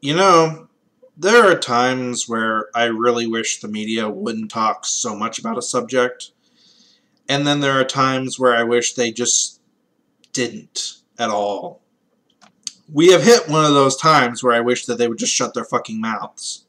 You know, there are times where I really wish the media wouldn't talk so much about a subject, and then there are times where I wish they just didn't at all. We have hit one of those times where I wish that they would just shut their fucking mouths.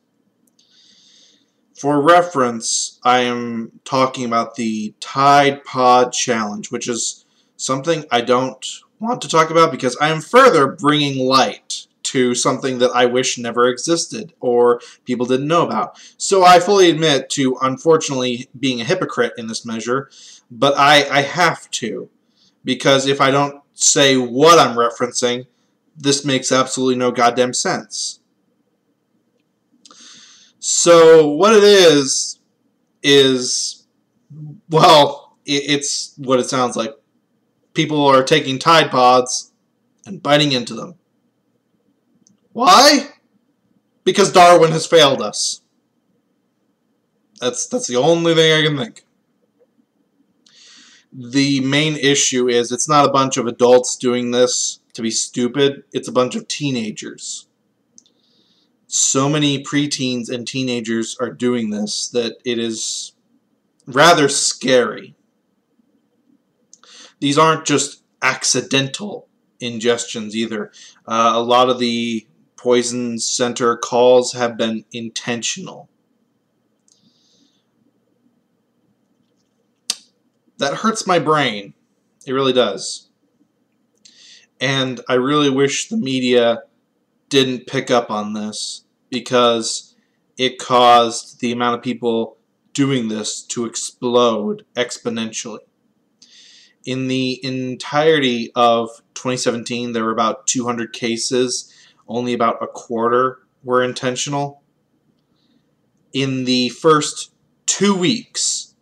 For reference, I am talking about the Tide Pod Challenge, which is something I don't want to talk about because I am further bringing light to something that I wish never existed or people didn't know about. So I fully admit to, unfortunately, being a hypocrite in this measure, but I have to, because if I don't say what I'm referencing, this makes absolutely no goddamn sense. So what it is, well, it's what it sounds like. People are taking Tide Pods and biting into them. Why? Because Darwin has failed us. That's the only thing I can think. The main issue is it's not a bunch of adults doing this to be stupid. It's a bunch of teenagers. So many preteens and teenagers are doing this that it is rather scary. These aren't just accidental ingestions either. A lot of the poison center calls have been intentional. That hurts my brain. It really does. And I really wish the media didn't pick up on this because it caused the amount of people doing this to explode exponentially. In the entirety of 2017, there were about 200 cases. Only about a quarter were intentional. In the first 2 weeks,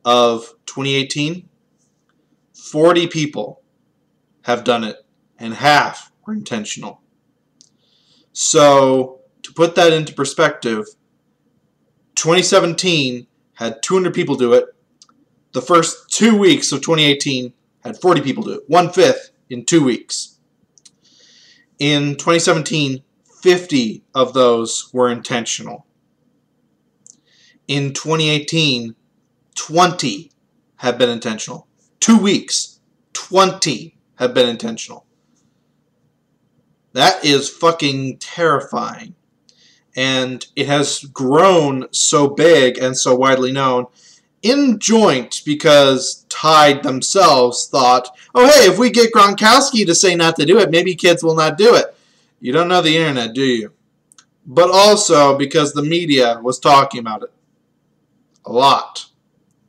of 2018, 40 people have done it, and half were intentional. So, to put that into perspective, 2017 had 200 people do it. The first 2 weeks of 2018 had 40 people do it. 1/5 in 2 weeks. In 2017, 50 of those were intentional. In 2018, 20 have been intentional. 2 weeks, 20 have been intentional. That is fucking terrifying. And it has grown so big and so widely known in joint because Tide themselves thought, oh hey, if we get Gronkowski to say not to do it, maybe kids will not do it. You don't know the internet, do you? But also because the media was talking about it. A lot.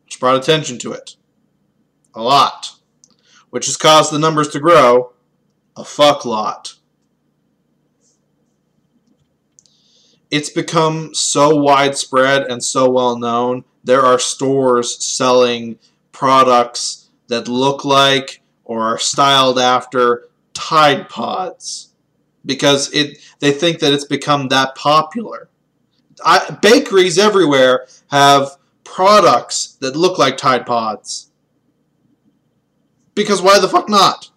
Which brought attention to it. A lot. Which has caused the numbers to grow a fuck lot. It's become so widespread and so well known. There are stores selling products that look like or are styled after Tide Pods because they think that it's become that popular. Bakeries everywhere have products that look like Tide Pods. Because why the fuck not?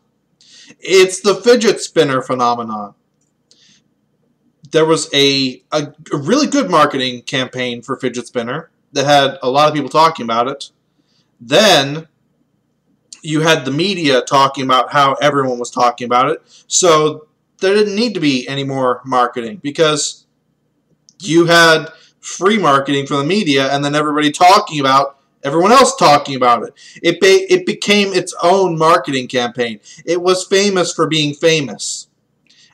It's the fidget spinner phenomenon. There was a really good marketing campaign for fidget spinner that had a lot of people talking about it. Then you had the media talking about how everyone was talking about it. So there didn't need to be any more marketing because you had free marketing from the media and then everybody talking about everyone else talking about it. It became its own marketing campaign. It was famous for being famous.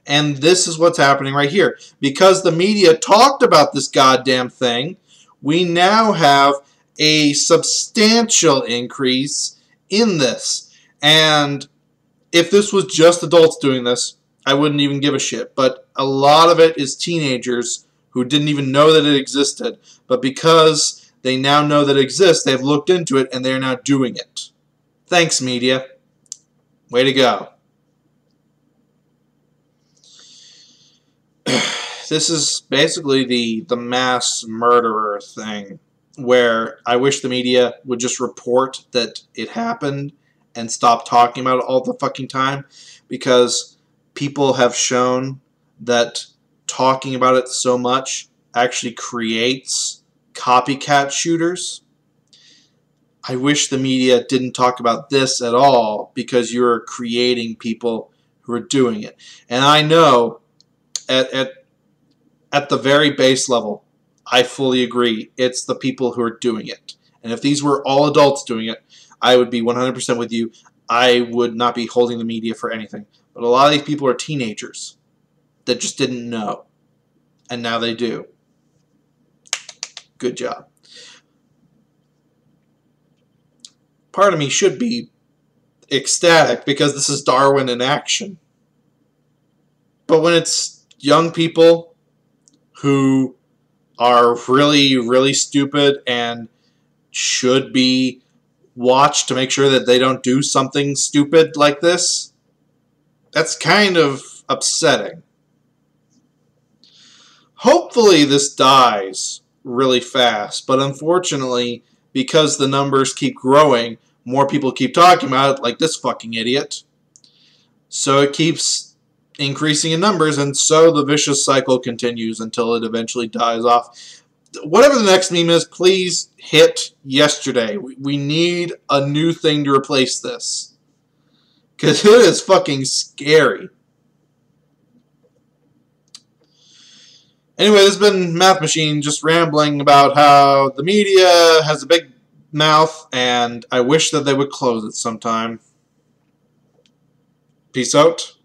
And this is what's happening right here. Because the media talked about this goddamn thing, we now have a substantial increase in this. And if this was just adults doing this, I wouldn't even give a shit. But a lot of it is teenagers who didn't even know that it existed. But because they now know that it exists, they've looked into it and they're now doing it. Thanks, media. Way to go. This is basically the mass murderer thing, where I wish the media would just report that it happened and stop talking about it all the fucking time, because people have shown that talking about it so much actually creates copycat shooters. I wish the media didn't talk about this at all, because you're creating people who are doing it. And I know at the very base level, I fully agree, it's the people who are doing it. And if these were all adults doing it, I would be 100% with you. I would not be holding the media for anything. But a lot of these people are teenagers that just didn't know. And now they do. Good job. Part of me should be ecstatic because this is Darwin in action. But when it's young people who are really, really stupid and should be watched to make sure that they don't do something stupid like this, that's kind of upsetting. Hopefully this dies really fast, but unfortunately, because the numbers keep growing, more people keep talking about it, like this fucking idiot. So it keeps increasing in numbers, and so the vicious cycle continues until it eventually dies off. Whatever the next meme is, please hit yesterday. We need a new thing to replace this, because it is fucking scary. Anyway, this has been Math Machine just rambling about how the media has a big mouth, and I wish that they would close it sometime. Peace out.